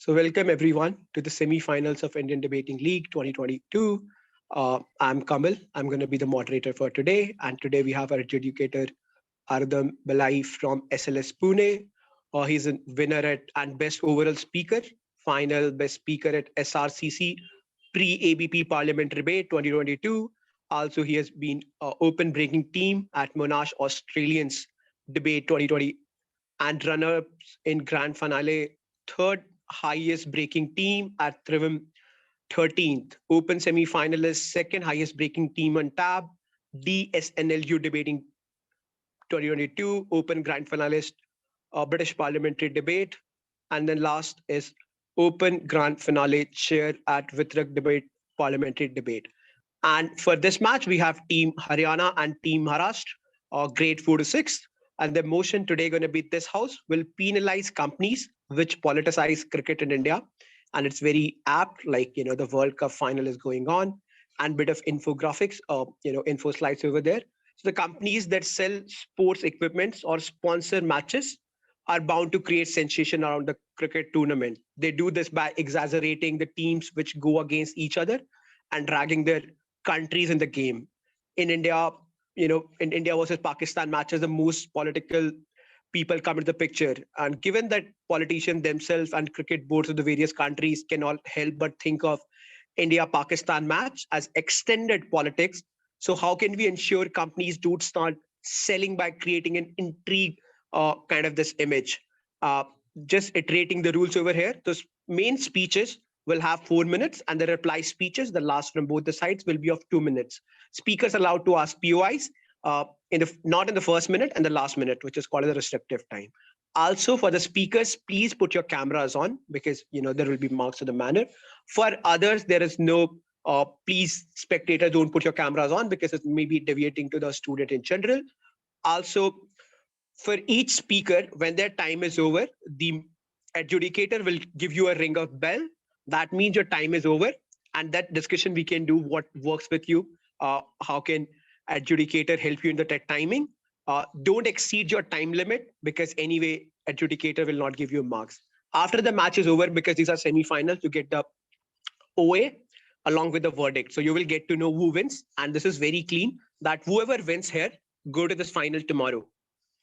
So welcome everyone to the semi-finals of Indian Debating League 2022. I'm Kamal. I'm going to be the moderator for today. And today we have our adjudicator, Ardham Balai from SLS Pune. He's a winner and best overall speaker, final best speaker at SRCC pre-ABP Parliament Debate 2022. Also, he has been open breaking team at Monash Australians Debate 2020 and runner-ups in Grand Finale, third highest breaking team at Trivim 13th, Open semi-finalist, second highest breaking team on tab, DSNLU Debating 2022, Open Grand Finalist, British Parliamentary Debate, and then last is Open Grand Finale Chair at Vitrak Debate Parliamentary Debate. And for this match, we have Team Haryana and Team Maharashtra, grade 4 to 6. And the motion today going to be this house will penalize companies which politicize cricket in India. And it's very apt, like, the World Cup final is going on and bit of infographics, info slides over there. So the companies that sell sports equipments or sponsor matches are bound to create sensation around the cricket tournament. They do this by exaggerating the teams which go against each other and dragging their countries in the game. In India, in India versus Pakistan matches, the most political people come into the picture. And given that politicians themselves and cricket boards of the various countries cannot help but think of India-Pakistan match as extended politics, so how can we ensure companies don't start selling by creating an intrigue kind of this image? Just iterating the rules over here. The main speeches will have 4 minutes, and the reply speeches, the last from both the sides, will be of 2 minutes. Speakers allowed to ask POIs not in the first minute and the last minute, which is called the restrictive time. Also, for the speakers, please put your cameras on because there will be marks of the manner. For others, there is no. Please, spectators, don't put your cameras on because it may be deviating to the student in general. Also, for each speaker, when their time is over, the adjudicator will give you a ring of bell. That means your time is over, and that discussion we can do what works with you. How can adjudicator help you in the timing? Don't exceed your time limit because anyway, adjudicator will not give you marks. After the match is over, because these are semi-finals, you get the OA along with the verdict. So you will get to know who wins. And this is very clean that whoever wins here, go to this final tomorrow.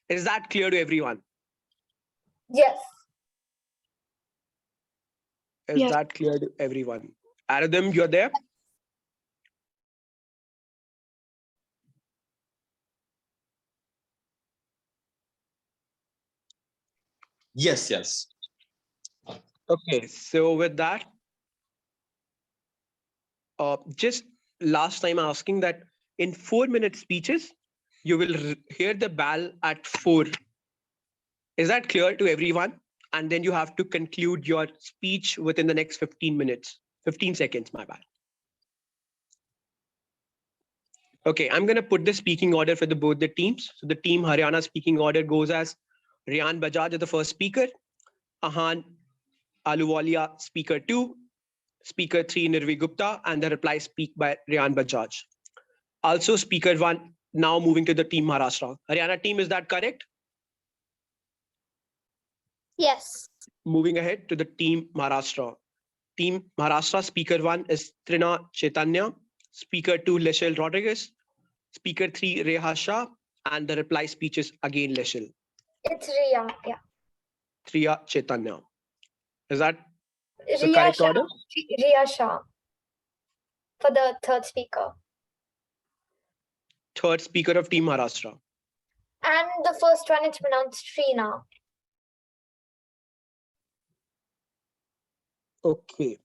Is that clear to everyone? Yes. Is that clear to everyone? Ardham, you're there? Yes. Okay, so with that, just last time asking that in 4-minute speeches, you will hear the bell at 4. Is that clear to everyone? And then you have to conclude your speech within the next 15 minutes, 15 seconds, my bad. Okay, I'm going to put the speaking order for both the teams. So the team Haryana speaking order goes as Riyan Bajaj as the first speaker, Ahan Aluwalia speaker 2, speaker 3 Nirvi Gupta, and the reply speak by Riyan Bajaj. Also speaker 1 now moving to the team Maharashtra. Haryana team, is that correct? Yes. Moving ahead to the team Maharashtra. Team Maharashtra speaker 1 is Trina Chaitanya, speaker 2 Leshel Rodriguez, speaker 3 Reha Shah, and the reply speech is again Leshel. It's Riya, yeah. Triya Chaitanya. Is that the Riya correct Shah. order? Riya Shah for the third speaker. Third speaker of team Maharashtra. And the first one is pronounced Trina. Okay.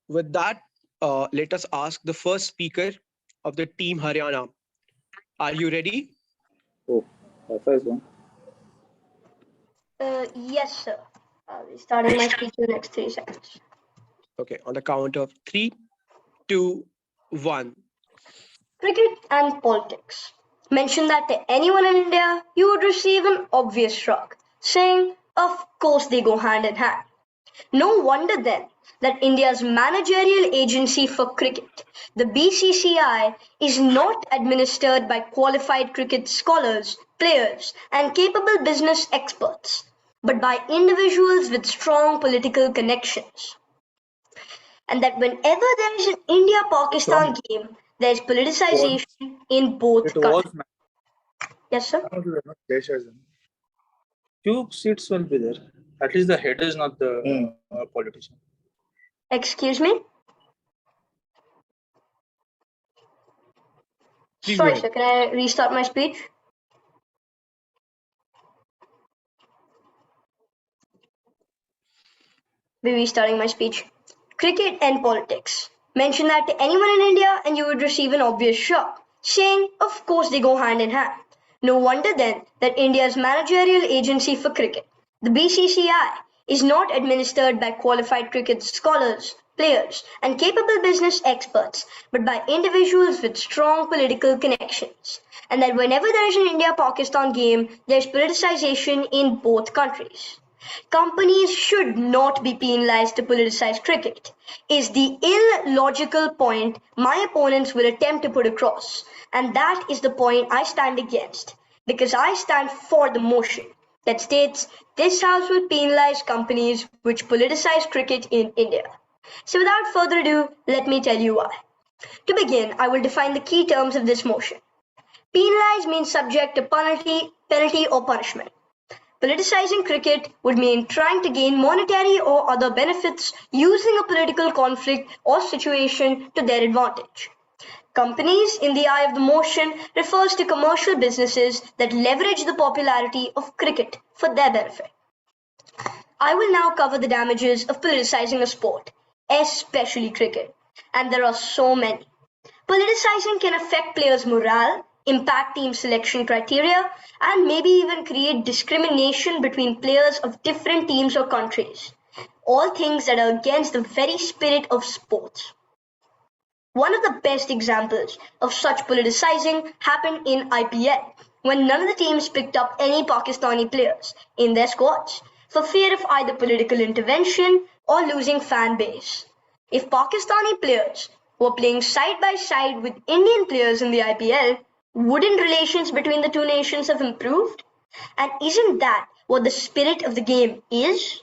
With that, let us ask the first speaker of the team Haryana. Are you ready? Oh, first one. Yes, sir. I'll be starting my speech in the next 3 seconds. Okay, on the count of 3, 2, 1. Cricket and politics. Mention that to anyone in India, you would receive an obvious shrug, saying, of course they go hand in hand. No wonder then that India's managerial agency for cricket, the BCCI, is not administered by qualified cricket scholars, players, and capable business experts. but by individuals with strong political connections. And that whenever there is an India-Pakistan game, there is politicization in both It countries. was Yes, sir? few seats will be there. At least the head is not the politician. Excuse me? Please Sorry, go ahead. sir. Can I restart my speech? Be restarting my speech. Cricket and politics. Mention that to anyone in India and you would receive an obvious shock, saying, of course they go hand in hand. No wonder then that India's managerial agency for cricket, the BCCI, is not administered by qualified cricket scholars, players, and capable business experts, but by individuals with strong political connections. And that whenever there is an India-Pakistan game, there's politicization in both countries. Companies should not be penalized to politicize cricket, is the illogical point my opponents will attempt to put across. And that is the point I stand against, because I stand for the motion that states this House will penalize companies which politicize cricket in India. So without further ado, let me tell you why. To begin, I will define the key terms of this motion. Penalize means subject to penalty or punishment. Politicizing cricket would mean trying to gain monetary or other benefits using a political conflict or situation to their advantage. Companies, in the eye of the motion, refers to commercial businesses that leverage the popularity of cricket for their benefit. I will now cover the damages of politicizing a sport, especially cricket, and there are so many. Politicizing can affect players' morale, impact team selection criteria, and maybe even create discrimination between players of different teams or countries. All things that are against the very spirit of sports. One of the best examples of such politicizing happened in IPL, when none of the teams picked up any Pakistani players in their squads for fear of either political intervention or losing fan base. If Pakistani players were playing side by side with Indian players in the IPL, wouldn't relations between the two nations have improved? And isn't that what the spirit of the game is?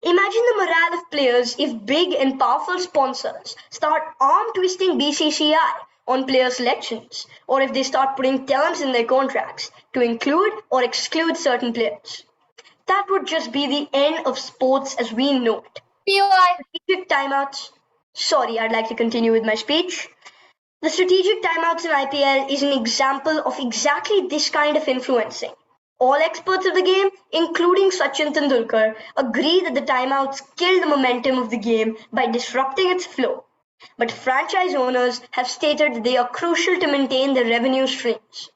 Imagine the morale of players if big and powerful sponsors start arm twisting BCCI on player selections, or if they start putting terms in their contracts to include or exclude certain players. That would just be the end of sports as we know it. Strategic timeouts. Sorry, I'd like to continue with my speech. The strategic timeouts in IPL is an example of exactly this kind of influencing. All experts of the game, including Sachin Tendulkar, agree that the timeouts kill the momentum of the game by disrupting its flow. But franchise owners have stated that they are crucial to maintain their revenue streams.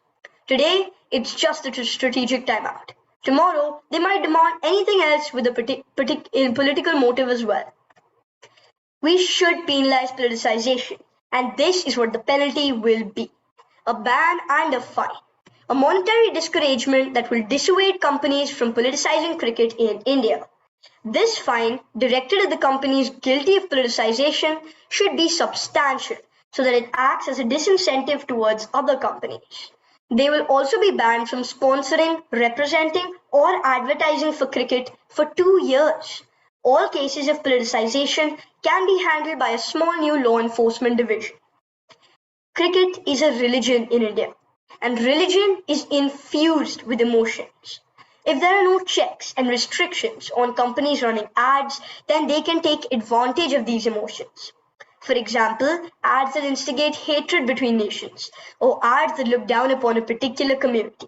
Today, it's just a strategic timeout. Tomorrow, they might demand anything else with a political motive as well. We should penalize politicization, and this is what the penalty will be: a ban and a fine. A monetary discouragement that will dissuade companies from politicizing cricket in India. This fine, directed at the companies guilty of politicization, should be substantial so that it acts as a disincentive towards other companies. They will also be banned from sponsoring, representing, or advertising for cricket for 2 years. All cases of politicization can be handled by a small new law enforcement division. Cricket is a religion in India, and religion is infused with emotions. If there are no checks and restrictions on companies running ads, then they can take advantage of these emotions. For example, ads that instigate hatred between nations, or ads that look down upon a particular community.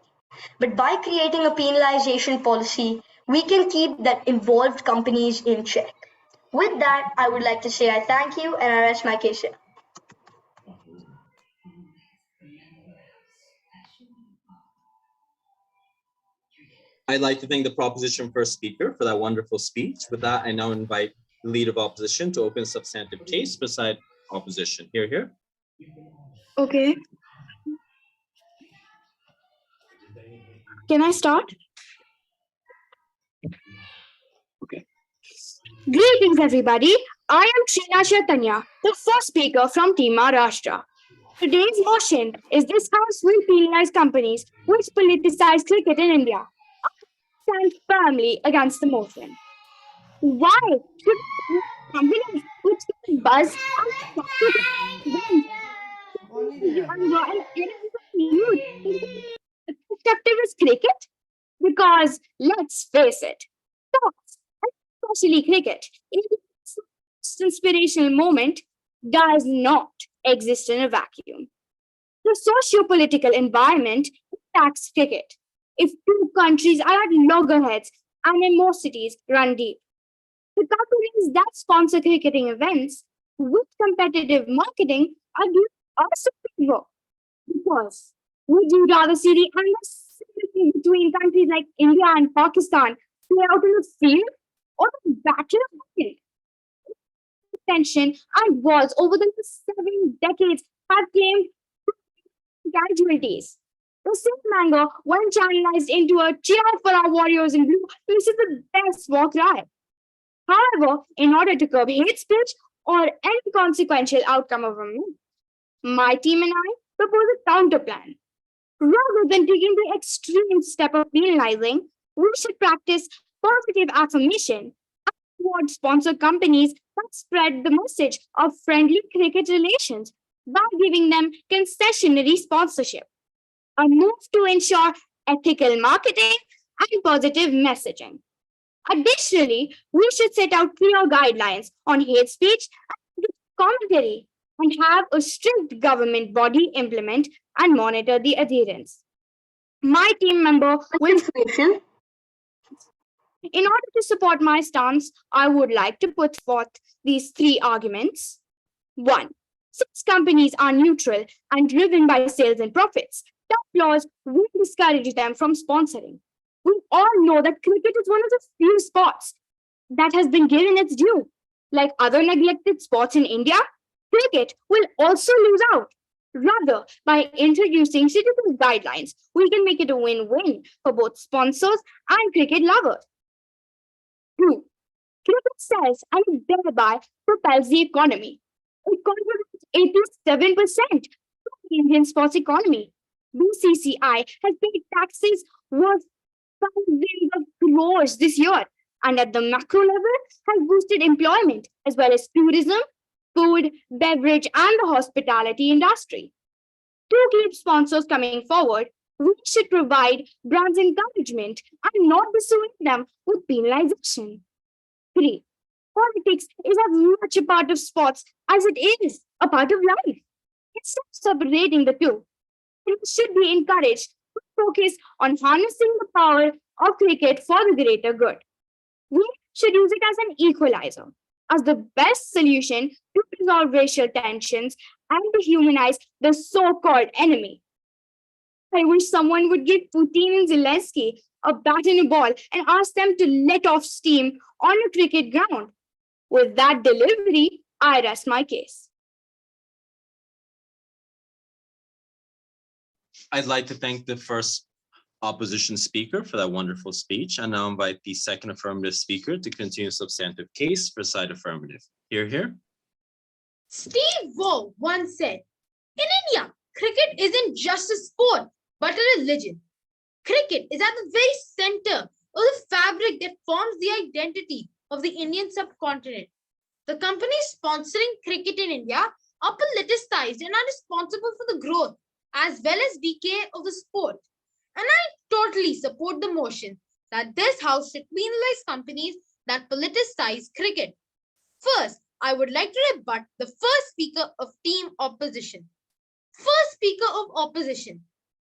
But by creating a penalization policy, we can keep that involved companies in check. With that, I would like to say I thank you and I rest my case here. I'd like to thank the proposition first speaker for that wonderful speech. With that, I now invite the leader of opposition to open substantive case beside opposition. Here. Okay. Can I start? Okay. Greetings, everybody. I am Trina Chaitanya, the first speaker from Team Maharashtra. Today's motion is this House will penalize companies which politicize cricket in India. stand firmly against the motion. Why should companies which can buzz and constructive is cricket? Because let's face it, sports, especially cricket, in its inspirational moment, does not exist in a vacuum. The socio-political environment impacts cricket. If two countries are at loggerheads, animosities run deep. The companies that sponsor cricketing events with competitive marketing are doing also favor. Because would you rather see the understanding between countries like India and Pakistan play out in the field or the battle of the tension and wars over the last 7 decades have claimed casualties? The same anger, when channelized into a cheer for our warriors in blue, this is the best war cry. However, in order to curb hate speech or any consequential outcome of a move, my team and I propose a counter plan. Rather than taking the extreme step of penalizing, we should practice positive affirmation toward sponsor companies that spread the message of friendly cricket relations by giving them concessionary sponsorship. A move to ensure ethical marketing and positive messaging. Additionally, we should set out clear guidelines on hate speech and commentary and have a strict government body implement and monitor the adherence. My team member will. Information. In order to support my stance, I would like to put forth these three arguments. 1. Since companies are neutral and driven by sales and profits, tough laws will discourage them from sponsoring. We all know that cricket is one of the few sports that has been given its due. Like other neglected sports in India, cricket will also lose out. Rather, by introducing suitable guidelines, we can make it a win-win for both sponsors and cricket lovers. 2. Cricket sells and thereby propels the economy. It contributes 87% to the Indian sports economy. BCCI has paid taxes worth thousands of crores this year, and at the macro level has boosted employment as well as tourism, food, beverage, and the hospitality industry. To keep sponsors coming forward, we should provide brands encouragement and not dissuade them with penalization. 3. Politics is as much a part of sports as it is a part of life. Instead of separating the two, it should be encouraged to focus on harnessing the power of cricket for the greater good. We should use it as an equalizer, as the best solution to resolve racial tensions and dehumanize the so-called enemy. I wish someone would give Putin and Zelensky a bat and a ball and ask them to let off steam on a cricket ground. With that delivery, I rest my case. I'd like to thank the first opposition speaker for that wonderful speech, and now invite the second affirmative speaker to continue substantive case for side affirmative. Here. Steve Waugh once said, in India, cricket isn't just a sport, but a religion. Cricket is at the very center of the fabric that forms the identity of the Indian subcontinent. The companies sponsoring cricket in India are politicized and are responsible for the growth as well as decay of the sport. And I totally support the motion that this house should penalize companies that politicize cricket. First, I would like to rebut the first speaker of team opposition. First speaker of opposition,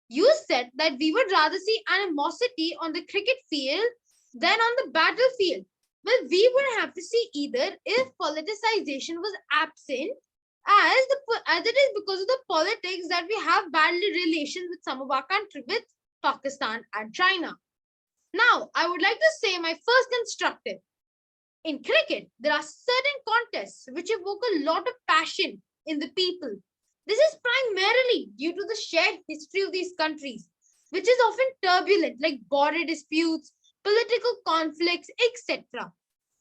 you said that we would rather see animosity on the cricket field than on the battlefield. Well, we would have to see either if politicization was absent as it is because of the politics that we have badly relations with some of our countries, with Pakistan and China. Now, I would like to say my first instructive. In cricket, there are certain contests which evoke a lot of passion in the people. This is primarily due to the shared history of these countries, which is often turbulent, like border disputes, political conflicts, etc.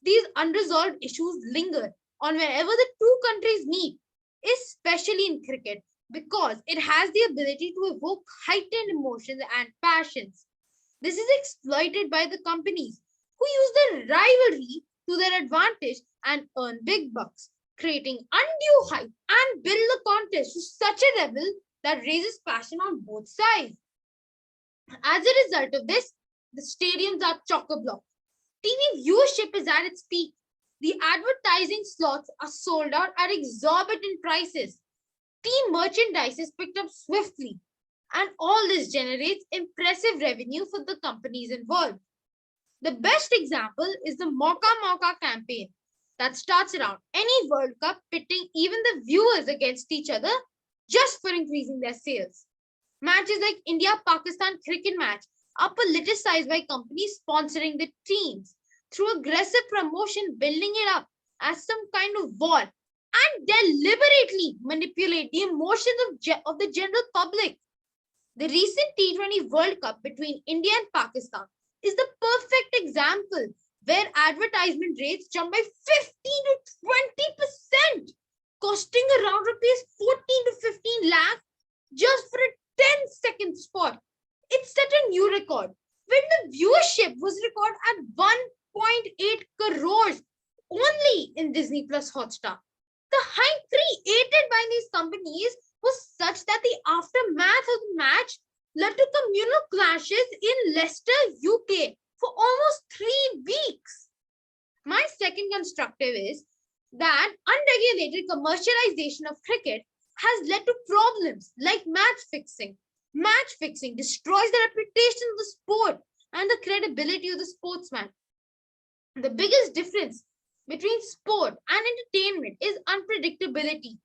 These unresolved issues linger on whenever the two countries meet, especially in cricket, because it has the ability to evoke heightened emotions and passions. This is exploited by the companies who use the rivalry to their advantage and earn big bucks, creating undue hype and build the contest to such a level that raises passion on both sides. As a result of this, the stadiums are chock-a-block. TV viewership is at its peak. The advertising slots are sold out at exorbitant prices. Team merchandise is picked up swiftly, and all this generates impressive revenue for the companies involved. The best example is the Mauka Mauka campaign that starts around any World Cup, pitting even the viewers against each other just for increasing their sales. Matches like India-Pakistan cricket match are politicized by companies sponsoring the teams through aggressive promotion, building it up as some kind of war, and deliberately manipulate the emotions of the general public. The recent T20 World Cup between India and Pakistan is the perfect example where advertisement rates jumped by 15 to 20%, costing around rupees 14 to 15 lakh just for a 10-second spot. It set a new record when the viewership was recorded at 1.8 crores only in Disney Plus Hotstar. The hype created by these companies was such that the aftermath of the match led to communal clashes in Leicester, UK for almost 3 weeks. My second constructive is that unregulated commercialization of cricket has led to problems like match fixing. Match fixing destroys the reputation of the sport and the credibility of the sportsman. The biggest difference between sport and entertainment is unpredictability.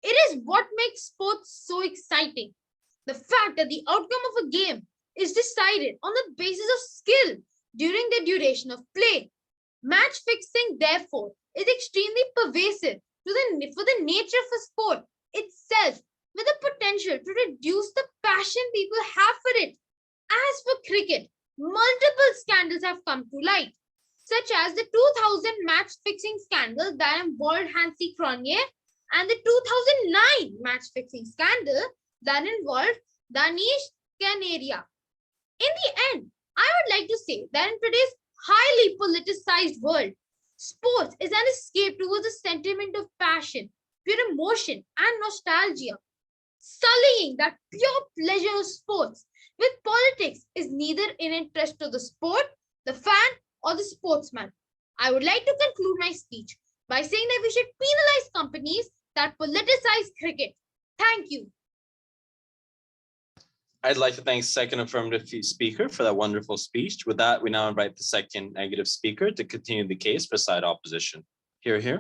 It is what makes sports so exciting. The fact that the outcome of a game is decided on the basis of skill during the duration of play. Match fixing, therefore, is extremely pervasive for the nature of a sport itself, with the potential to reduce the passion people have for it. As for cricket, multiple scandals have come to light, such as the 2000 match fixing scandal that involved Hansi Cronje and the 2009 match fixing scandal that involved Danish Canaria. In the end, I would like to say that in today's highly politicized world, sports is an escape towards a sentiment of passion, pure emotion, and nostalgia. Sullying that pure pleasure of sports with politics is neither in interest of the sport, the fan, or the sportsman. I would like to conclude my speech by saying that we should penalize companies that politicize cricket. Thank you. I'd like to thank second affirmative speaker for that wonderful speech. With that, we now invite the second negative speaker to continue the case for side opposition. Here.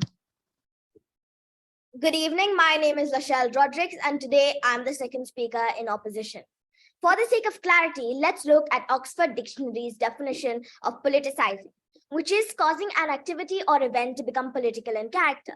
Good evening. My name is Lachelle Rodrigues, and today I'm the second speaker in opposition. For the sake of clarity, let's look at Oxford Dictionary's definition of politicizing, which is causing an activity or event to become political in character.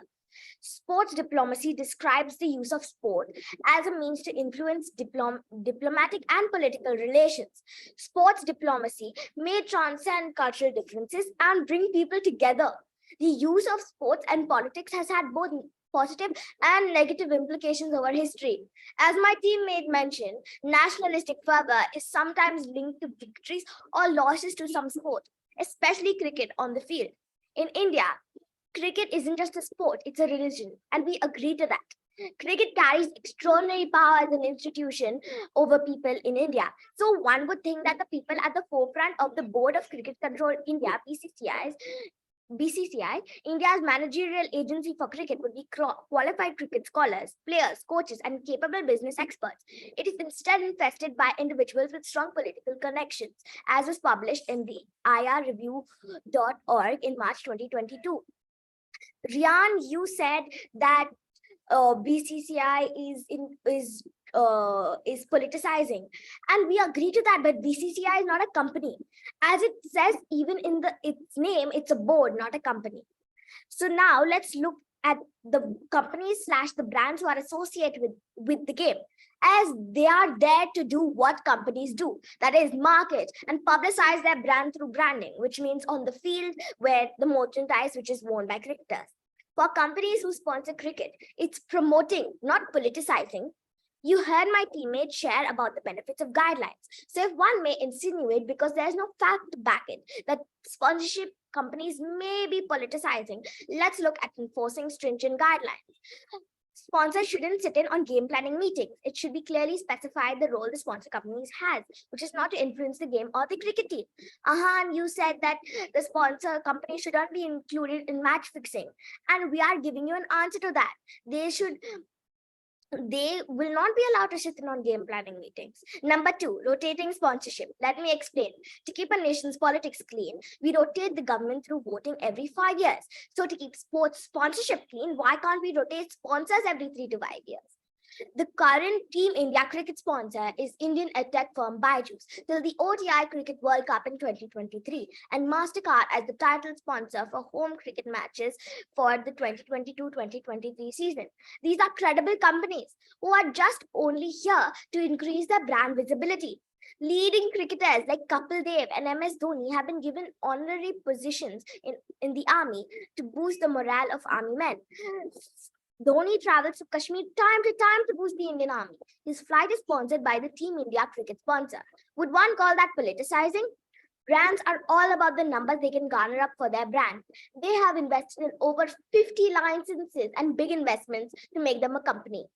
Sports diplomacy describes the use of sport as a means to influence diplomatic and political relations. Sports diplomacy may transcend cultural differences and bring people together. The use of sports and politics has had both positive and negative implications over history. As my teammate mentioned, nationalistic fervor is sometimes linked to victories or losses to some sport, especially cricket on the field. In India, cricket isn't just a sport, it's a religion, and we agree to that. Cricket carries extraordinary power as an institution over people in India. So one would think that the people at the forefront of the Board of Cricket Control India, BCCI, India's managerial agency for cricket, would be qualified cricket scholars, players, coaches, and capable business experts. It is instead infested by individuals with strong political connections, as was published in the irreview.org in March 2022. Rian, you said that BCCI is politicizing, and we agree to that, but BCCI is not a company. As it says even in its name, it's a board, not a company. So now let's look at the companies / the brands who are associated with the game, as they are there to do what companies do, that is market and publicize their brand through branding, which means on the field where the merchandise which is worn by cricketers. For companies who sponsor cricket, it's promoting, not politicizing. You heard my teammates share about the benefits of guidelines. So if one may insinuate, because there's no fact to back it, that sponsorship companies may be politicizing, let's look at enforcing stringent guidelines. Sponsors shouldn't sit in on game planning meetings. It should be clearly specified the role the sponsor companies has, which is not to influence the game or the cricket team. Ahan, you said that the sponsor company should not be included in match fixing. And we are giving you an answer to that. They will not be allowed to sit in on game planning meetings. Number 2, rotating sponsorship. Let me explain. To keep a nation's politics clean, we rotate the government through voting every 5 years. So to keep sports sponsorship clean, why can't we rotate sponsors every 3 to 5 years? The current Team India cricket sponsor is Indian edtech firm Byju's till the ODI Cricket World Cup in 2023, and MasterCard as the title sponsor for home cricket matches for the 2022-2023 season. These are credible companies who are just only here to increase their brand visibility. Leading cricketers like Kapil Dev and MS Dhoni have been given honorary positions in the army to boost the morale of army men. Dhoni travels to Kashmir time to time to boost the Indian Army. His flight is sponsored by the Team India cricket sponsor. Would one call that politicizing? Brands are all about the numbers they can garner up for their brand. They have invested in over 50 licenses and big investments to make them a company.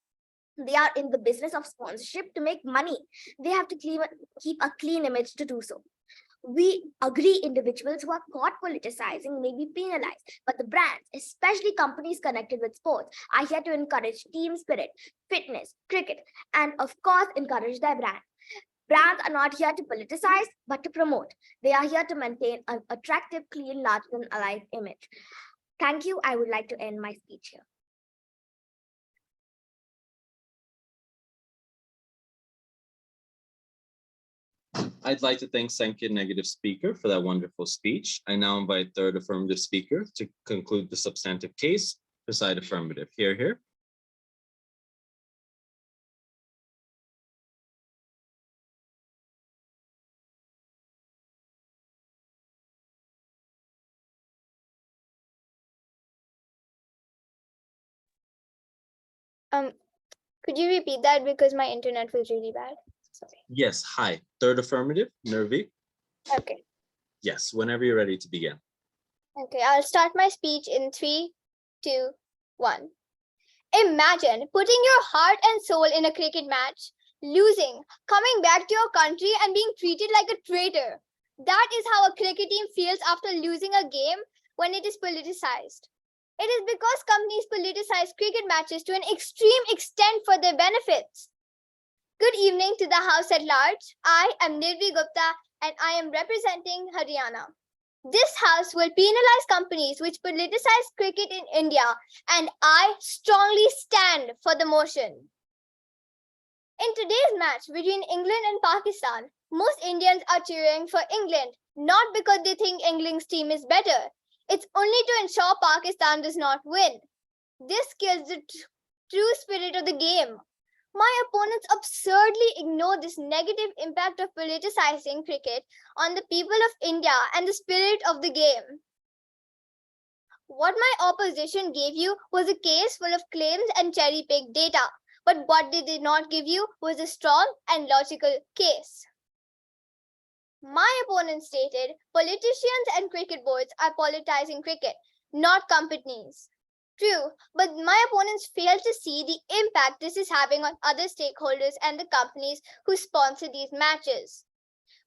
They are in the business of sponsorship to make money. They have to keep a clean image to do so. We agree individuals who are caught politicizing may be penalized, but the brands, especially companies connected with sports, are here to encourage team spirit, fitness, cricket, and of course, encourage their brand. Brands are not here to politicize, but to promote. They are here to maintain an attractive, clean, larger-than-life image. Thank you. I would like to end my speech here. I'd like to thank second negative speaker for that wonderful speech. I now invite third affirmative speaker to conclude the substantive case. Beside affirmative. Hear, hear. Could you repeat that because my internet was really bad? Sorry. Yes, hi. Third affirmative, Nirvi. Okay. Yes, whenever you're ready to begin. Okay, I'll start my speech in 3, 2, 1. Imagine putting your heart and soul in a cricket match, losing, coming back to your country and being treated like a traitor. That is how a cricket team feels after losing a game when it is politicized. It is because companies politicize cricket matches to an extreme extent for their benefits. Good evening to the House at large. I am Nirvi Gupta and I am representing Haryana. This House will penalize companies which politicize cricket in India, and I strongly stand for the motion. In today's match between England and Pakistan, most Indians are cheering for England, not because they think England's team is better. It's only to ensure Pakistan does not win. This kills the true spirit of the game. My opponents absurdly ignore this negative impact of politicizing cricket on the people of India and the spirit of the game. What my opposition gave you was a case full of claims and cherry-picked data, but what they did not give you was a strong and logical case. My opponent stated politicians and cricket boards are politicizing cricket, not companies. True, but my opponents fail to see the impact this is having on other stakeholders and the companies who sponsor these matches.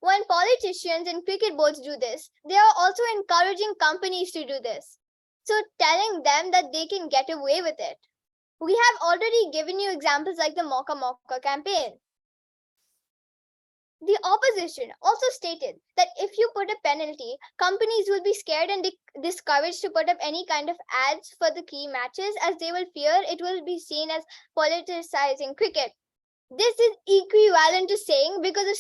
When politicians and cricket boards do this, they are also encouraging companies to do this. So telling them that they can get away with it. We have already given you examples like the Mocha Mocha campaign. The opposition also stated that if you put a penalty, companies will be scared and discouraged to put up any kind of ads for the key matches as they will fear it will be seen as politicizing cricket. This is equivalent to saying because of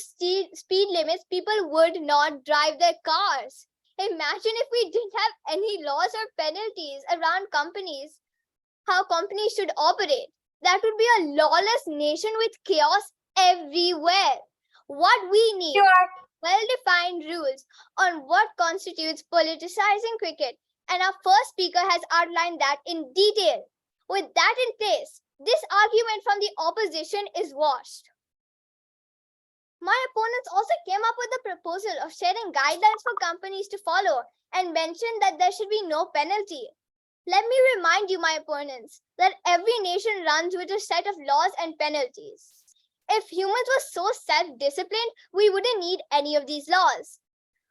speed limits, people would not drive their cars. Imagine if we didn't have any laws or penalties around companies, how companies should operate. That would be a lawless nation with chaos everywhere. What we need well-defined rules on what constitutes politicizing cricket, and our first speaker has outlined that in detail. With that in place, This argument from the opposition is washed. My opponents also came up with the proposal of sharing guidelines for companies to follow and mentioned that there should be no penalty. Let me remind you, my opponents, that every nation runs with a set of laws and penalties. If humans were so self-disciplined, we wouldn't need any of these laws.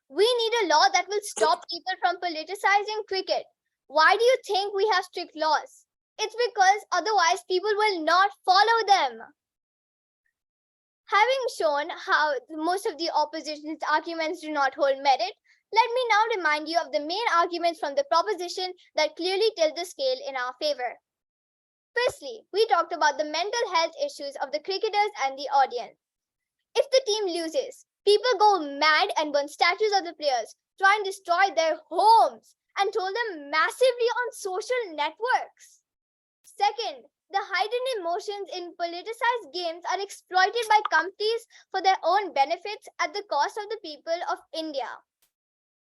We need a law that will stop people from politicizing cricket. Why do you think we have strict laws? It's because otherwise people will not follow them. Having shown how most of the opposition's arguments do not hold merit, let me now remind you of the main arguments from the proposition that clearly tilt the scale in our favor. Firstly, we talked about the mental health issues of the cricketers and the audience. If the team loses, people go mad and burn statues of the players, try and destroy their homes, and troll them massively on social networks. Second, the heightened emotions in politicized games are exploited by companies for their own benefits at the cost of the people of India.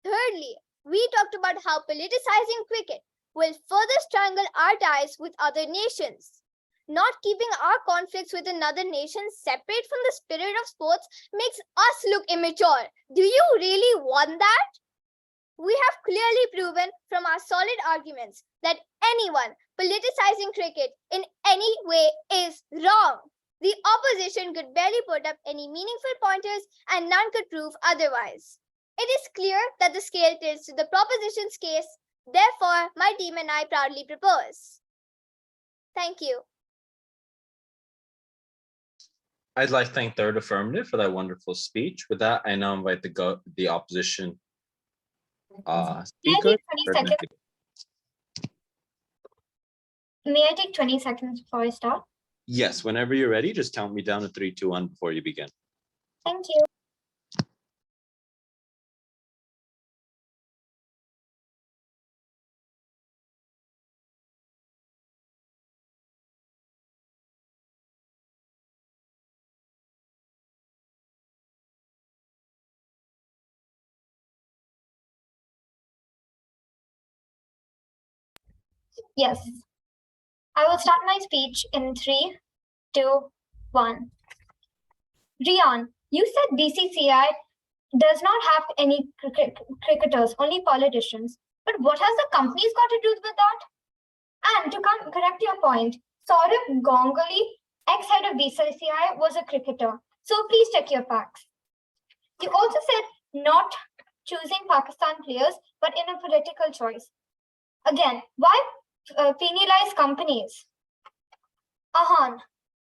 Thirdly, we talked about how politicizing cricket will further strangle our ties with other nations. Not keeping our conflicts with another nation separate from the spirit of sports makes us look immature. Do you really want that? We have clearly proven from our solid arguments that anyone politicizing cricket in any way is wrong. The opposition could barely put up any meaningful pointers and none could prove otherwise. It is clear that the scale tilts to the proposition's case. Therefore, my team and I proudly propose. Thank you. I'd like to thank Third Affirmative for that wonderful speech. With that, I now invite the opposition speaker. May I take 20 seconds before I start? Yes, whenever you're ready, just count me down to 3, 2, 1 before you begin. Thank you. Yes. I will start my speech in 3, 2, 1. Rian, you said BCCI does not have any cricketers, only politicians. But what has the companies got to do with that? And to correct your point, Saurabh Ganguly, ex-head of BCCI, was a cricketer. So please check your facts. You also said not choosing Pakistan players, but in a political choice. Again, why penalize companies? Ahan,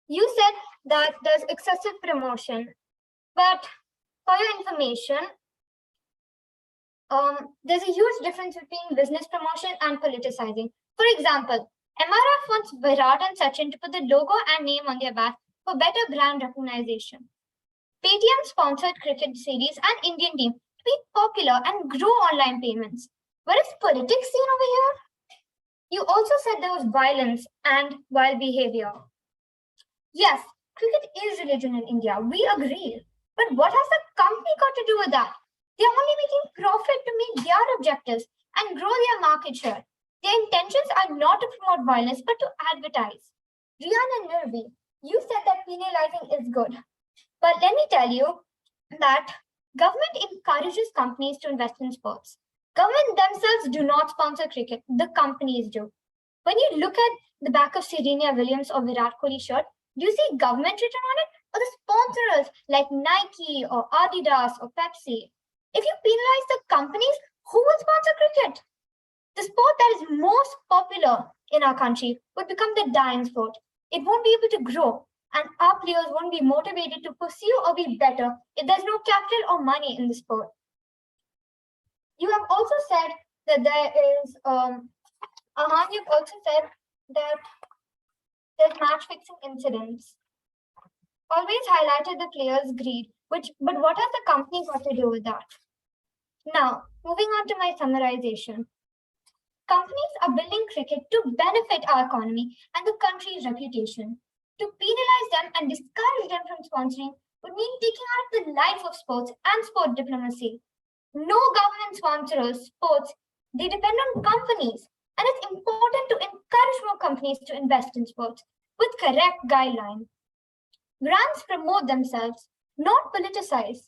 you said that there's excessive promotion, but for your information, there's a huge difference between business promotion and politicizing. For example, MRF wants Virat and Sachin to put the logo and name on their bat for better brand recognition. Paytm sponsored cricket series and Indian team to be popular and grow online payments. What is politics seen over here? You also said there was violence and wild behavior. Yes, cricket is religion in India. We agree. But what has the company got to do with that? They're only making profit to meet their objectives and grow their market share. Their intentions are not to promote violence, but to advertise. Rian and Nirvi, you said that penalizing is good. But let me tell you that government encourages companies to invest in sports. Government themselves do not sponsor cricket, the companies do. When you look at the back of Serena Williams or Virat Kohli shirt, do you see government written on it or the sponsors like Nike or Adidas or Pepsi? If you penalize the companies, who will sponsor cricket? The sport that is most popular in our country would become the dying sport. It won't be able to grow, and our players won't be motivated to pursue or be better if there's no capital or money in the sport. You have also said that there is, you've also said that there's match fixing incidents. Always highlighted the players' greed, but what has the company got to do with that? Now, moving on to my summarization. Companies are building cricket to benefit our economy and the country's reputation. To penalize them and discourage them from sponsoring would mean taking out the life of sports and sport diplomacy. No government sponsors sports, they depend on companies. And it's important to encourage more companies to invest in sports. with correct guidelines. Brands promote themselves, not politicize.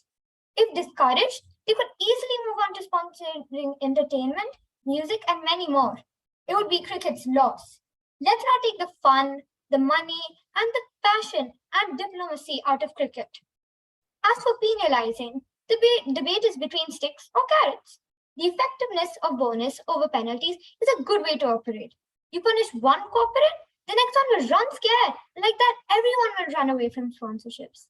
If discouraged, they could easily move on to sponsoring entertainment, music, and many more. It would be cricket's loss. Let's not take the fun, the money, and the passion and diplomacy out of cricket. As for penalizing, the debate is between sticks or carrots. The effectiveness of bonus over penalties is a good way to operate. You punish one corporate, the next one will run scared. Like that, everyone will run away from sponsorships.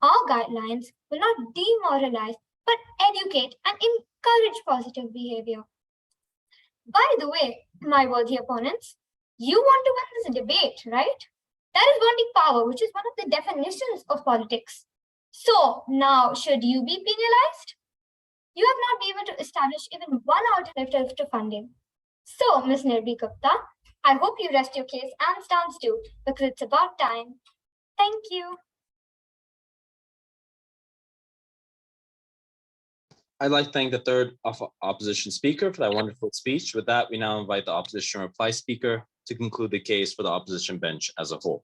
Our guidelines will not demoralize, but educate and encourage positive behavior. By the way, my worthy opponents, you want to win this debate, right? That is wanting power, which is one of the definitions of politics. So now, should you be penalized? You have not been able to establish even one alternative to funding. So, Ms. Nirbhi Gupta, I hope you rest your case and stance too, because it's about time. Thank you. I'd like to thank the third opposition speaker for that wonderful speech. With that, we now invite the opposition reply speaker to conclude the case for the opposition bench as a whole.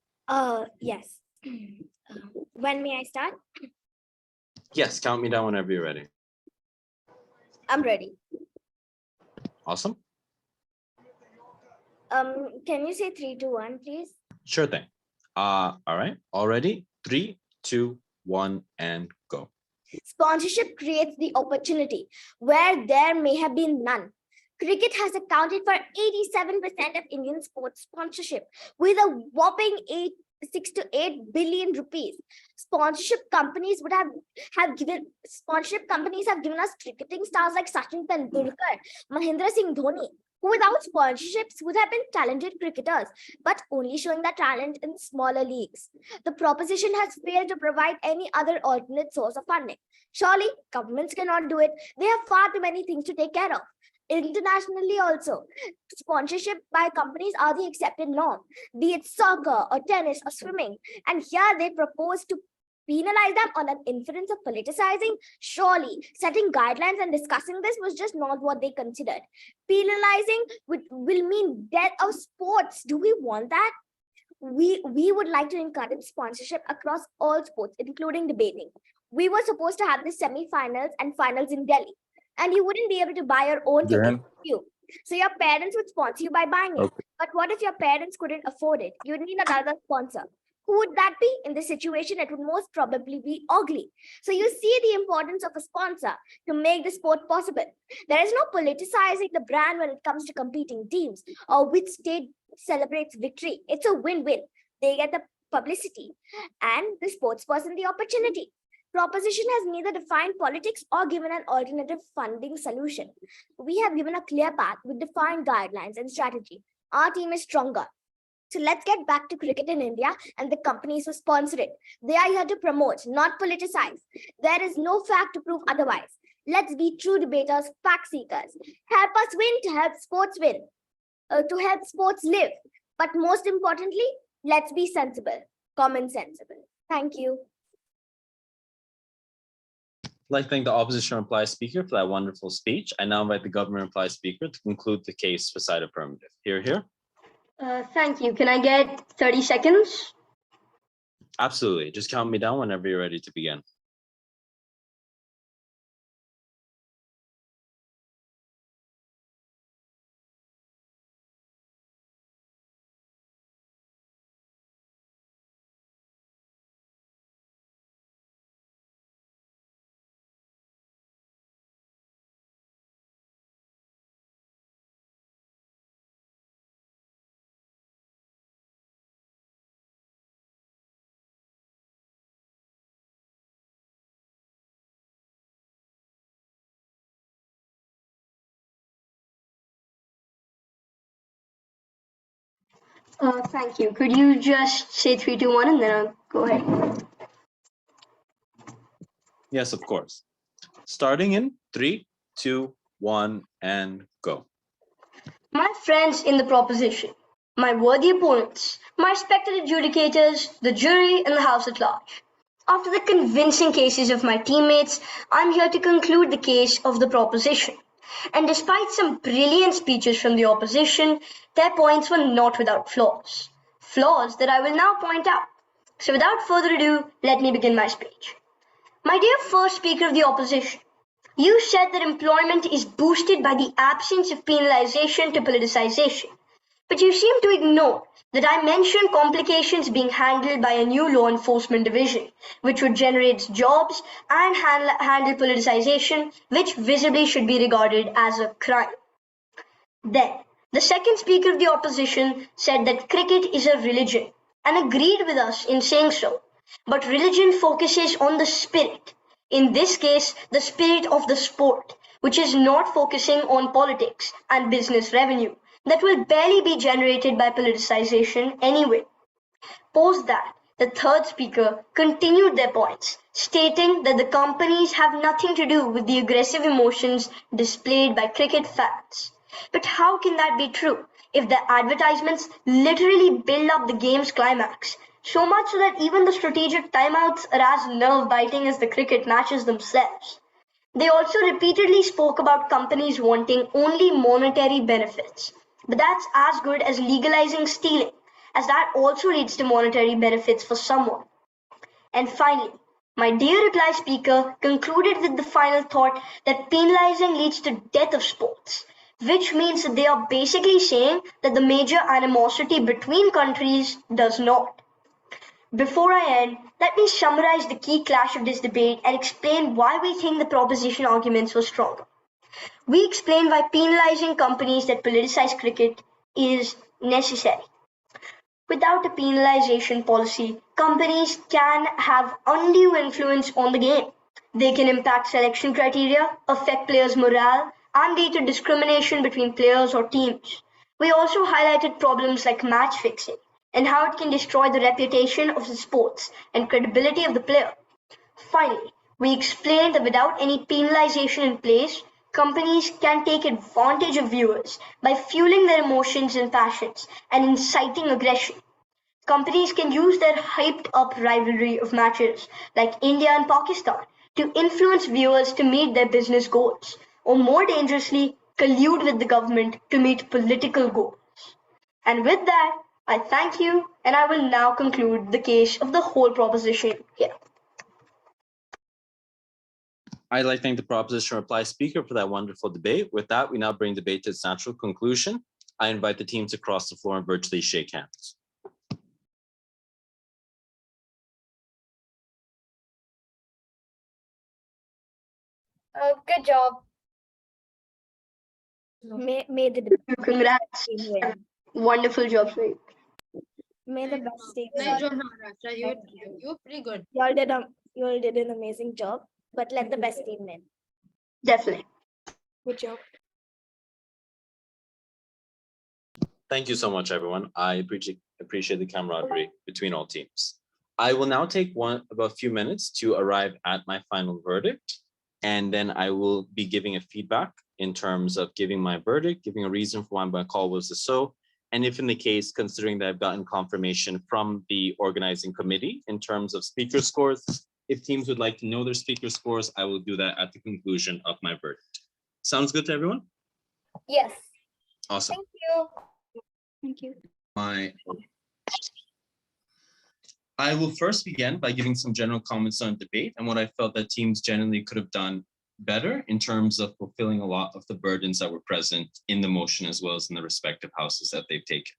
Yes. When may I start? Yes, count me down whenever you're ready. I'm ready. Awesome. Can you say 3, 2, 1, please? Sure thing. All right. All ready? 3, 2, 1, and go. Sponsorship creates the opportunity where there may have been none. Cricket has accounted for 87% of Indian sports sponsorship with a whopping 6 to 8 billion rupees. Sponsorship companies have given us cricketing stars like Sachin Tendulkar, Mahendra Singh Dhoni, who without sponsorships would have been talented cricketers, but only showing that talent in smaller leagues. The proposition has failed to provide any other alternate source of funding. Surely, governments cannot do it. They have far too many things to take care of. Internationally also, sponsorship by companies are the accepted norm, be it soccer or tennis or swimming. And here they propose to penalize them on an inference of politicizing. Surely, setting guidelines and discussing this was just not what they considered. Penalizing will mean death of sports. Do we want that? We would like to encourage sponsorship across all sports, including debating. We were supposed to have the semi-finals and finals in Delhi, and you wouldn't be able to buy your own ticket. So your parents would sponsor you by buying it. Okay. But what if your parents couldn't afford it? You'd need another sponsor. Who would that be? In this situation, it would most probably be ugly. So you see the importance of a sponsor to make the sport possible. There is no politicizing the brand when it comes to competing teams or which state celebrates victory. It's a win-win. They get the publicity and the sports person the opportunity. Proposition has neither defined politics or given an alternative funding solution. We have given a clear path with defined guidelines and strategy. Our team is stronger. So let's get back to cricket in India and the companies who sponsor it. They are here to promote, not politicize. There is no fact to prove otherwise. Let's be true debaters, fact seekers. Help us win to help sports win, to help sports live. But most importantly, let's be sensible, common sensible. Thank you. I'd like to thank the opposition reply speaker for that wonderful speech. I now invite the government reply speaker to conclude the case for side affirmative. Here. Thank you. Can I get 30 seconds? Absolutely. Just count me down whenever you're ready to begin. Thank you. Could you just say 3, 2, 1 and then I'll go ahead? Yes, of course. Starting in 3, 2, 1, and go. My friends in the proposition, my worthy opponents, my respected adjudicators, the jury, and the House at large. After the convincing cases of my teammates, I'm here to conclude the case of the proposition. And despite some brilliant speeches from the opposition, their points were not without flaws. flaws that I will now point out. So without further ado, let me begin my speech. My dear first speaker of the opposition, you said that employment is boosted by the absence of penalization to politicization, but you seem to ignore that I mentioned complications being handled by a new law enforcement division, which would generate jobs and handle politicization, which visibly should be regarded as a crime. Then, the second speaker of the opposition said that cricket is a religion and agreed with us in saying so, but religion focuses on the spirit. In this case, the spirit of the sport, which is not focusing on politics and business revenue that will barely be generated by politicization anyway. Post that, the third speaker continued their points, stating that the companies have nothing to do with the aggressive emotions displayed by cricket fans. But how can that be true if the advertisements literally build up the game's climax, so much so that even the strategic timeouts are as nerve-biting as the cricket matches themselves? They also repeatedly spoke about companies wanting only monetary benefits, but that's as good as legalizing stealing, as that also leads to monetary benefits for someone. And finally, my dear reply speaker concluded with the final thought that penalizing leads to death of sports, which means that they are basically saying that the major animosity between countries does not. Before I end, let me summarize the key clash of this debate and explain why we think the proposition arguments were stronger. We explained why penalizing companies that politicize cricket is necessary. Without a penalization policy, companies can have undue influence on the game. They can impact selection criteria, affect players' morale, and lead to discrimination between players or teams. We also highlighted problems like match fixing and how it can destroy the reputation of the sports and credibility of the player. Finally, we explained that without any penalization in place, companies can take advantage of viewers by fueling their emotions and passions and inciting aggression. Companies can use their hyped up rivalry of matches like India and Pakistan to influence viewers to meet their business goals, or more dangerously, collude with the government to meet political goals. And with that, I thank you, and I will now conclude the case of the whole proposition here. I'd like to thank the proposition reply speaker for that wonderful debate. With that, we now bring debate to its natural conclusion. I invite the teams across the floor and virtually shake hands. Good job. May the Congrats. team win. Wonderful job, Sweet. May the best team Nice win. job, Maharashtra. You were pretty good. You all did an amazing job, but let the best team win. Definitely. Good job. Thank you so much, everyone. I appreciate the camaraderie between all teams. I will now take about a few minutes to arrive at my final verdict, and then I will be giving a feedback in terms of giving my verdict, giving a reason for why my call was so, and if in the case, considering that I've gotten confirmation from the organizing committee in terms of speaker scores, if teams would like to know their speaker scores, I will do that at the conclusion of my verdict. Sounds good to everyone? Yes. Awesome. Thank you. Thank you. I will first begin by giving some general comments on debate and what I felt that teams generally could have done better in terms of fulfilling a lot of the burdens that were present in the motion as well as in the respective houses that they've taken.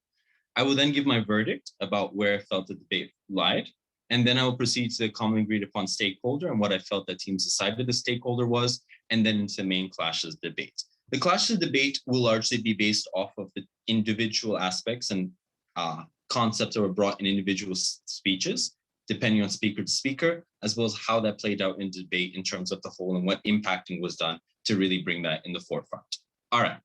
I will then give my verdict about where I felt the debate lied, and then I will proceed to the commonly agreed upon stakeholder and what I felt that teams decided the stakeholder was, and then into the main clashes debate. The clashes debate will largely be based off of the individual aspects and concepts that were brought in individual speeches, depending on speaker to speaker, as well as how that played out in debate in terms of the whole and what impacting was done to really bring that in the forefront. All right,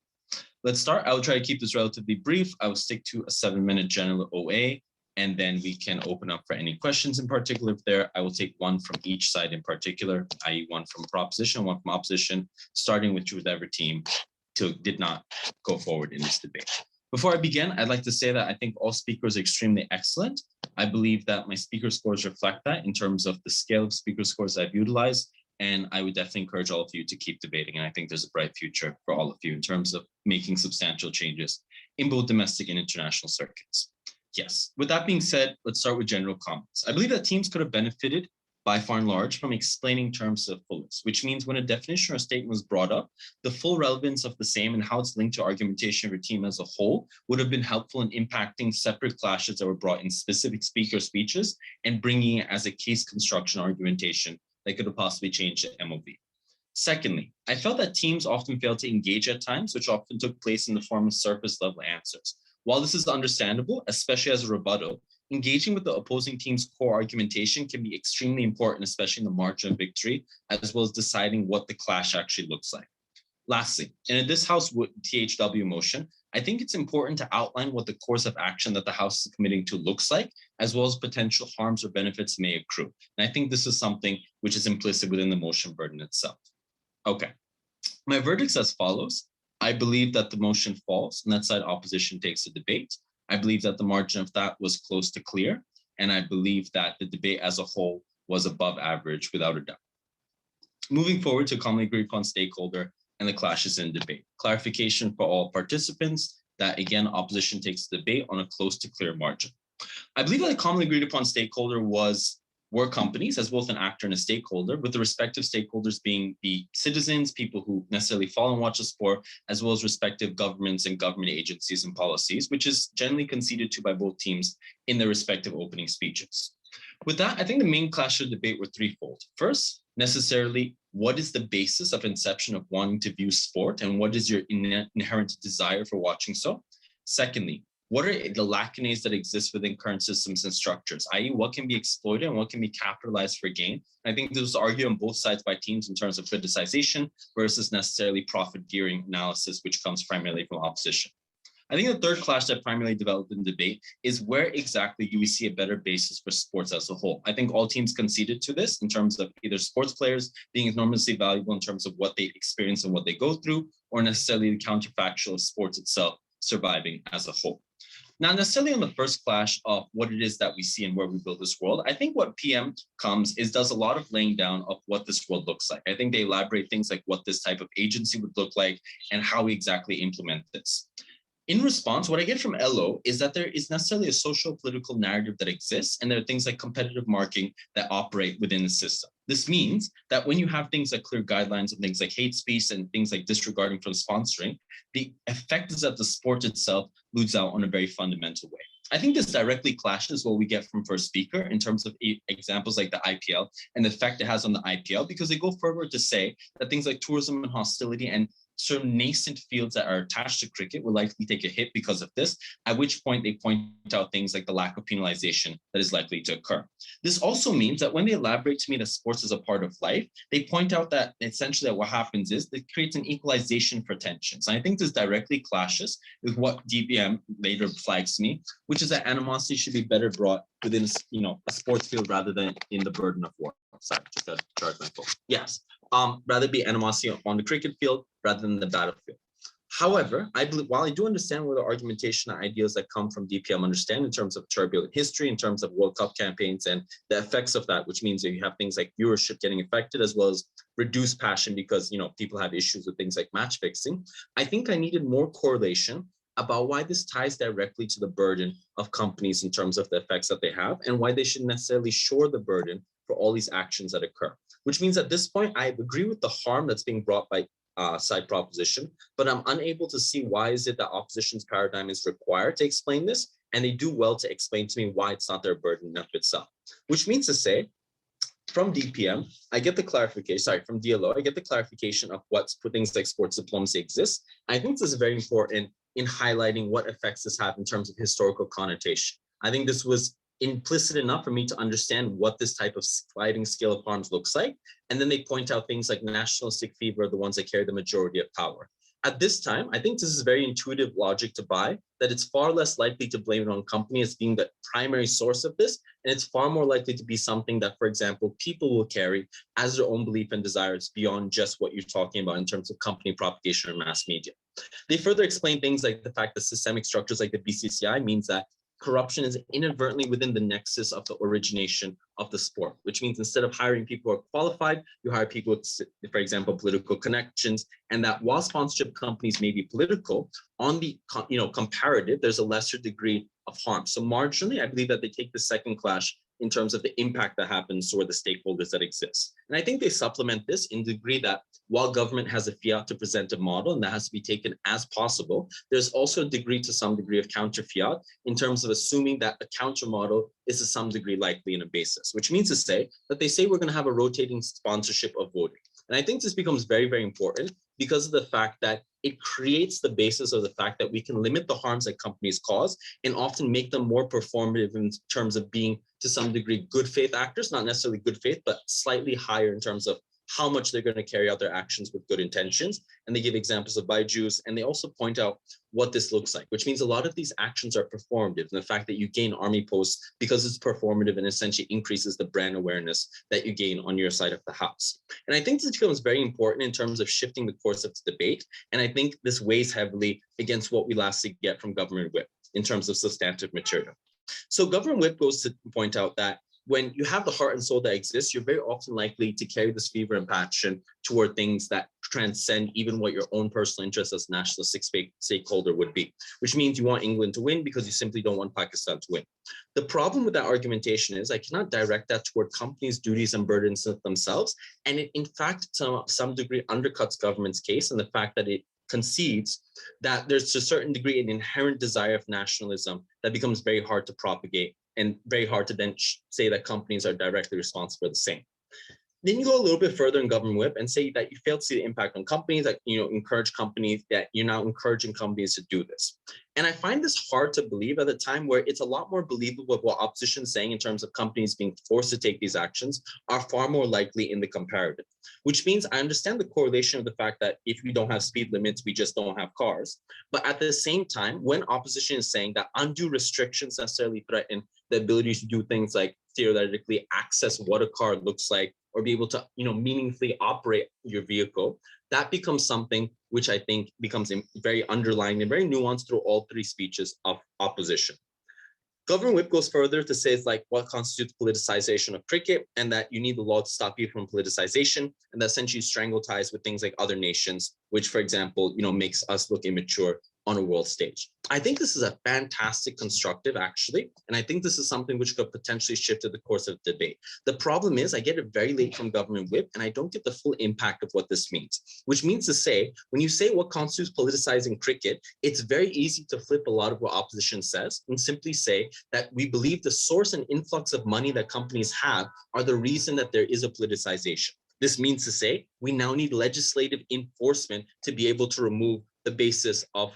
let's start. I will try to keep this relatively brief. I will stick to a 7-minute general OA, and then we can open up for any questions in particular. If there, I will take one from each side in particular, i.e. one from proposition, one from opposition, starting with whichever team did not go forward in this debate. Before I begin, I'd like to say that I think all speakers are extremely excellent. I believe that my speaker scores reflect that in terms of the scale of speaker scores I've utilized, and I would definitely encourage all of you to keep debating. And I think there's a bright future for all of you in terms of making substantial changes in both domestic and international circuits. Yes. With that being said, let's start with general comments. I believe that teams could have benefited by far and large from explaining terms to the fullest, which means when a definition or statement was brought up, the full relevance of the same and how it's linked to argumentation of your team as a whole would have been helpful in impacting separate clashes that were brought in specific speaker speeches and bringing it as a case construction argumentation that could have possibly changed the MOV. Secondly, I felt that teams often failed to engage at times, which often took place in the form of surface level answers. While this is understandable, especially as a rebuttal, engaging with the opposing team's core argumentation can be extremely important, especially in the margin of victory, as well as deciding what the clash actually looks like. Lastly, in this House THW motion, I think it's important to outline what the course of action that the House is committing to looks like, as well as potential harms or benefits may accrue. And I think this is something which is implicit within the motion burden itself. Okay, my verdict's as follows. I believe that the motion falls and that side opposition takes the debate. I believe that the margin of that was close to clear. And I believe that the debate as a whole was above average without a doubt. Moving forward to commonly agreed upon stakeholder and the clashes in debate. Clarification for all participants that again, opposition takes the debate on a close to clear margin. I believe that a commonly agreed upon stakeholder were companies as both an actor and a stakeholder, with the respective stakeholders being the citizens, people who necessarily follow and watch the sport, as well as respective governments and government agencies and policies, which is generally conceded to by both teams in their respective opening speeches. With that, I think the main clash of debate were threefold. First, necessarily, what is the basis of inception of wanting to view sport and what is your inherent desire for watching so? Secondly, what are the lacunae that exist within current systems and structures, i.e. what can be exploited and what can be capitalized for gain? I think this was argued on both sides by teams in terms of criticization versus necessarily profit gearing analysis, which comes primarily from opposition. I think the third clash that primarily developed in debate is where exactly do we see a better basis for sports as a whole? I think all teams conceded to this in terms of either sports players being enormously valuable in terms of what they experience and what they go through, or necessarily the counterfactual of sports itself surviving as a whole. Not necessarily on the first clash of what it is that we see and where we build this world. I think what PM does a lot of laying down of what this world looks like. I think they elaborate things like what this type of agency would look like and how we exactly implement this. In response, what I get from LO is that there is necessarily a social political narrative that exists, and there are things like competitive marketing that operate within the system. This means that when you have things like clear guidelines and things like hate speech and things like disregarding from sponsoring, the effect is that the sport itself loses out on a very fundamental way. I think this directly clashes what we get from first speaker in terms of examples like the IPL and the effect it has on the IPL, because they go further to say that things like tourism and hostility and certain nascent fields that are attached to cricket will likely take a hit because of this, at which point they point out things like the lack of penalization that is likely to occur. This also means that when they elaborate to me that sports is a part of life, they point out that essentially what happens is it creates an equalization for tensions. And I think this directly clashes with what DBM later flags to me, which is that animosity should be better brought within a sports field rather than in the burden of war. Sorry, just got to charge my phone. Yes. Rather be animosity on the cricket field rather than the battlefield. However, I believe, while I do understand where the argumentation and ideas that come from DPM understand in terms of turbulent history, in terms of World Cup campaigns and the effects of that, which means that you have things like viewership getting affected as well as reduced passion because people have issues with things like match fixing. I think I needed more correlation about why this ties directly to the burden of companies in terms of the effects that they have and why they should necessarily shore the burden for all these actions that occur. Which means at this point, I agree with the harm that's being brought by side proposition, but I'm unable to see why is it that opposition's paradigm is required to explain this, and they do well to explain to me why it's not their burden of itself. Which means to say, from DPM, I get the clarification, from DLO, I get the clarification of what things like sports diplomacy exists. I think this is very important in highlighting what effects this have in terms of historical connotation. I think this was implicit enough for me to understand what this type of sliding scale of harms looks like. And then they point out things like nationalistic fever are the ones that carry the majority of power. At this time, I think this is very intuitive logic to buy, that it's far less likely to blame it on company as being the primary source of this. And it's far more likely to be something that, for example, people will carry as their own belief and desires beyond just what you're talking about in terms of company propagation or mass media. They further explain things like the fact that systemic structures like the BCCI means that corruption is inadvertently within the nexus of the origination of the sport, which means instead of hiring people who are qualified, you hire people with, for example, political connections, and that while sponsorship companies may be political, on the comparative, there's a lesser degree of harm. So marginally, I believe that they take the second clash in terms of the impact that happens toward the stakeholders that exist. And I think they supplement this in the degree that while government has a fiat to present a model, and that has to be taken as possible, there's also a degree to some degree of counter fiat in terms of assuming that a counter model is to some degree likely in a basis, which means to say that they say we're going to have a rotating sponsorship of voting. And I think this becomes very, very important because of the fact that it creates the basis of the fact that we can limit the harms that companies cause and often make them more performative in terms of being, to some degree, good faith actors, not necessarily good faith, but slightly higher in terms of how much they're going to carry out their actions with good intentions. And they give examples of Byju's, and they also point out what this looks like, which means a lot of these actions are performative. And the fact that you gain army posts because it's performative and essentially increases the brand awareness that you gain on your side of the house. And I think this becomes very important in terms of shifting the course of the debate. And I think this weighs heavily against what we lastly get from government whip in terms of substantive material. So government whip goes to point out that when you have the heart and soul that exists, you're very often likely to carry this fever and passion toward things that transcend even what your own personal interests as nationalistic stakeholder would be, which means you want England to win because you simply don't want Pakistan to win. The problem with that argumentation is I cannot direct that toward companies' duties and burdens themselves. And it, in fact, to some degree undercuts government's case and the fact that it concedes that there's to a certain degree an inherent desire of nationalism that becomes very hard to propagate and very hard to then say that companies are directly responsible for the same. Then you go a little bit further in government whip and say that you fail to see the impact on companies, that encourage companies, that you're now encouraging companies to do this. And I find this hard to believe at a time where it's a lot more believable what opposition is saying in terms of companies being forced to take these actions are far more likely in the comparative, which means I understand the correlation of the fact that if we don't have speed limits, we just don't have cars. But at the same time, when opposition is saying that undue restrictions necessarily threaten the ability to do things like theoretically access what a car looks like or be able to meaningfully operate your vehicle, that becomes something which I think becomes very underlying and very nuanced through all three speeches of opposition. Government whip goes further to say it's like what constitutes politicization of cricket and that you need the law to stop you from politicization, and that essentially strangle ties with things like other nations, which, for example, makes us look immature on a world stage. I think this is a fantastic constructive, actually, and I think this is something which could potentially shift the course of the debate. The problem is I get it very late from government whip, and I don't get the full impact of what this means, which means to say, when you say what constitutes politicizing cricket, it's very easy to flip a lot of what opposition says and simply say that we believe the source and influx of money that companies have are the reason that there is a politicization. This means to say we now need legislative enforcement to be able to remove the basis of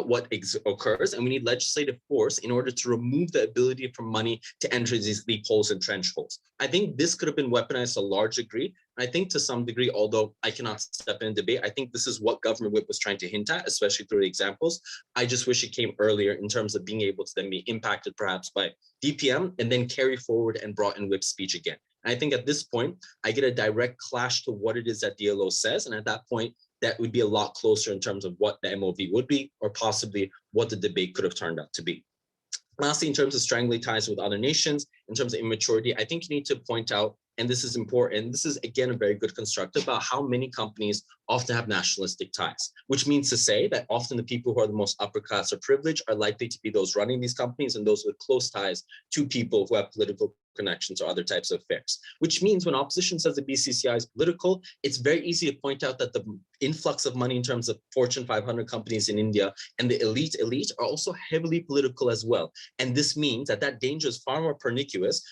what occurs, and we need legislative force in order to remove the ability for money to enter these loopholes and trench holes. I think this could have been weaponized to a large degree. I think to some degree, although I cannot step in debate, I think this is what government whip was trying to hint at, especially through the examples. I just wish it came earlier in terms of being able to then be impacted perhaps by DPM and then carry forward and brought in whip speech again. And I think at this point, I get a direct clash to what it is that DLO says. And at that point, that would be a lot closer in terms of what the MOV would be, or possibly what the debate could have turned out to be. Lastly, in terms of strangling ties with other nations, in terms of immaturity, I think you need to point out, and this is important, this is again a very good construct about how many companies often have nationalistic ties, which means to say that often the people who are the most upper class or privileged are likely to be those running these companies and those with close ties to people who have political connections or other types of affairs, which means when opposition says the BCCI is political, it's very easy to point out that the influx of money in terms of Fortune 500 companies in India and the elite are also heavily political as well. And this means that that danger is far more pernicious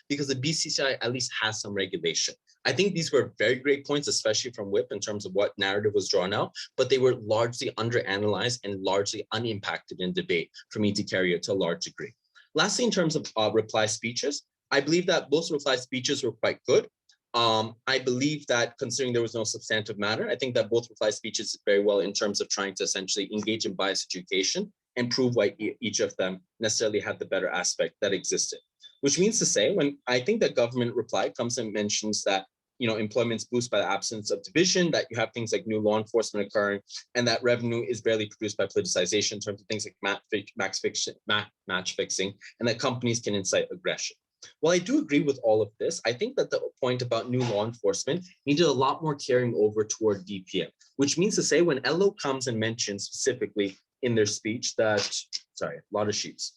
because the BCCI at least has some regulation. I think these were very great points, especially from whip in terms of what narrative was drawn out, but they were largely underanalyzed and largely unimpacted in debate for me to carry it to a large degree. Lastly, in terms of reply speeches, I believe that both reply speeches were quite good. I believe that considering there was no substantive matter, I think that both reply speeches did very well in terms of trying to essentially engage in bias education and prove why each of them necessarily had the better aspect that existed. Which means to say, when I think that government reply comes and mentions that employment's boosted by the absence of division, that you have things like new law enforcement occurring, and that revenue is barely produced by politicization in terms of things like match fixing, and that companies can incite aggression. While I do agree with all of this, I think that the point about new law enforcement needed a lot more carrying over toward DPM, which means to say when LO comes and mentions specifically in their speech that, sorry, a lot of sheets.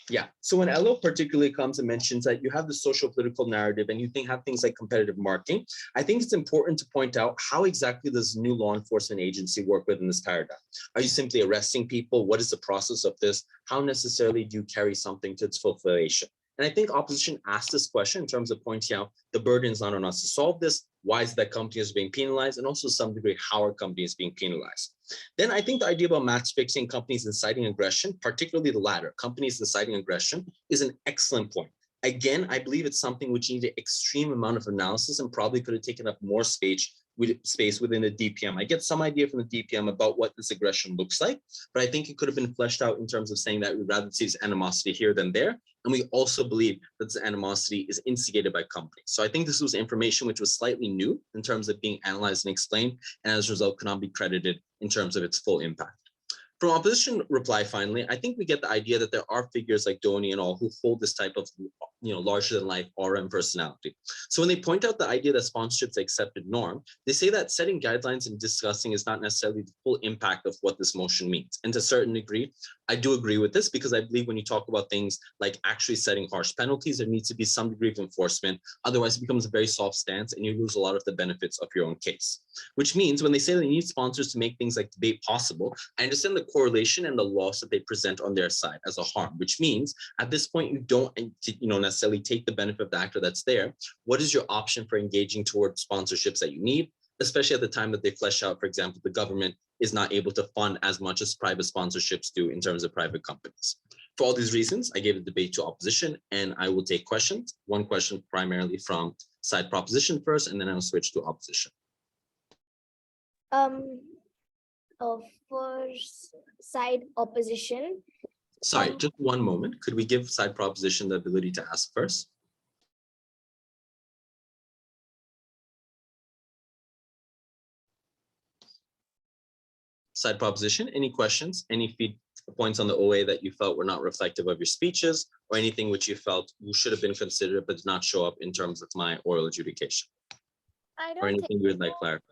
Yeah. So when Elo particularly comes and mentions that you have the social political narrative and you have things like competitive marketing, I think it's important to point out how exactly does new law enforcement agency work within this paradigm? Are you simply arresting people? What is the process of this? How necessarily do you carry something to its fulfillation? And I think opposition asked this question in terms of pointing out the burden is not on us to solve this. Why is that companies being penalized? And also to some degree, how are companies being penalized? Then I think the idea about match fixing companies inciting aggression, particularly the latter, companies inciting aggression, is an excellent point. Again, I believe it's something which needed extreme amount of analysis and probably could have taken up more space within the DPM. I get some idea from the DPM about what this aggression looks like, but I think it could have been fleshed out in terms of saying that we'd rather see this animosity here than there. And we also believe that this animosity is instigated by companies. So I think this was information which was slightly new in terms of being analyzed and explained, and as a result could not be credited in terms of its full impact. From opposition reply, finally, I think we get the idea that there are figures like Dhoni and all who hold this type of larger than life aura and personality. So when they point out the idea that sponsorship is the accepted norm, they say that setting guidelines and discussing is not necessarily the full impact of what this motion means. And to a certain degree, I do agree with this because I believe when you talk about things like actually setting harsh penalties, there needs to be some degree of enforcement. Otherwise, it becomes a very soft stance and you lose a lot of the benefits of your own case. Which means when they say they need sponsors to make things like debate possible, I understand the correlation and the loss that they present on their side as a harm, which means at this point, you don't necessarily take the benefit of the actor that's there. What is your option for engaging towards sponsorships that you need, especially at the time that they flesh out, for example, the government is not able to fund as much as private sponsorships do in terms of private companies. For all these reasons, I gave the debate to opposition and I will take questions. One question primarily from side proposition first, and then I'll switch to opposition. For side opposition. Sorry, just one moment. Could we give side proposition the ability to ask first? Side proposition, any questions, any points on the OA that you felt were not reflective of your speeches or anything which you felt you should have been considered but did not show up in terms of my oral adjudication? Or anything you would like clarified?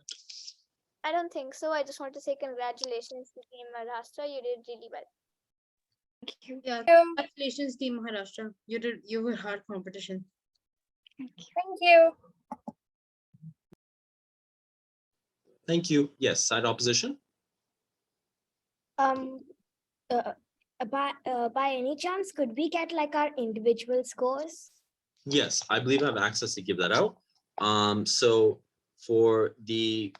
I don't think so. I just want to say congratulations to Team Maharashtra. You did really well. Thank you. Yeah, congratulations, Team Maharashtra. You were hard competition. Thank you. Thank you. Yes, side opposition. By any chance, could we get like our individual scores? Yes, I believe I have access to give that out. So for the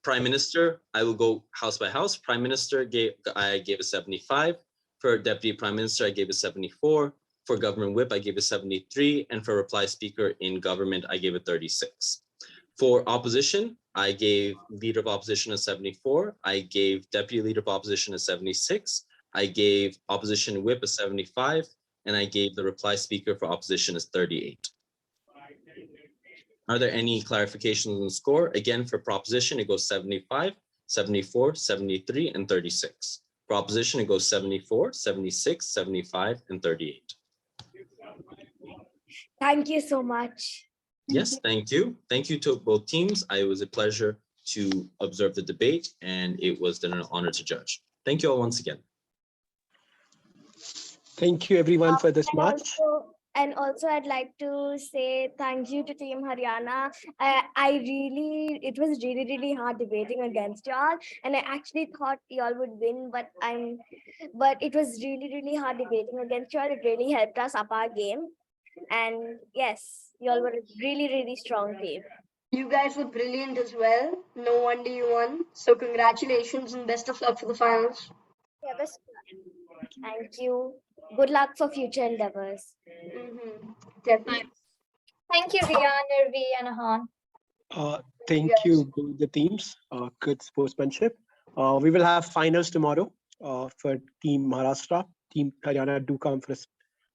Prime Minister, I will go house by house. Prime Minister, I gave a 75. For Deputy Prime Minister, I gave a 74. For Government Whip, I gave a 73. And for Reply Speaker in Government, I gave a 36. For Opposition, I gave Leader of Opposition a 74. I gave Deputy Leader of Opposition a 76. I gave Opposition Whip a 75. And I gave the Reply Speaker for Opposition a 38. Are there any clarifications on the score? Again, for proposition, it goes 75, 74, 73, and 36. For opposition, it goes 74, 76, 75, and 38. Thank you so much. Yes, thank you. Thank you to both teams. It was a pleasure to observe the debate, and it was then an honor to judge. Thank you all once again. Thank you everyone for this match. And also, I'd like to say thank you to Team Haryana. It was really hard debating against y'all, and I actually thought y'all would win, but it was really hard debating against y'all. It really helped us up our game, and yes, y'all were a really strong team. You guys were brilliant as well. No wonder you won. So congratulations and best of luck for the finals. Yeah, best. Thank you. Good luck for future endeavors. Definitely. Thank you, Riya, Nirvi, and Ahan. Thank you, both the teams. Good sportsmanship. We will have finals tomorrow for Team Maharashtra. Team Haryana do come for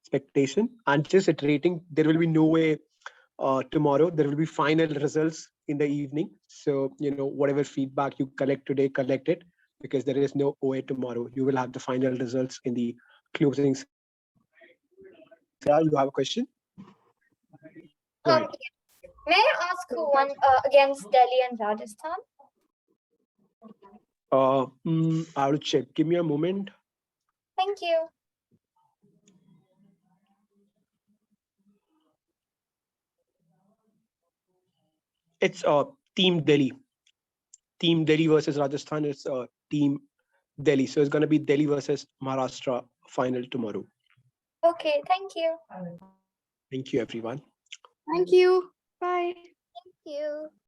expectation. And just iterating, there will be no way tomorrow. There will be final results in the evening. So, whatever feedback you collect today, collect it, because there is no OA tomorrow. You will have the final results in the closing. Yeah, you have a question? May I ask who won against Delhi and Rajasthan? I will check. Give me a moment. Thank you. It's Team Delhi. Team Delhi versus Rajasthan. It's Team Delhi. So it's going to be Delhi versus Maharashtra final tomorrow. Okay, thank you. Thank you, everyone. Thank you. Bye. Thank you.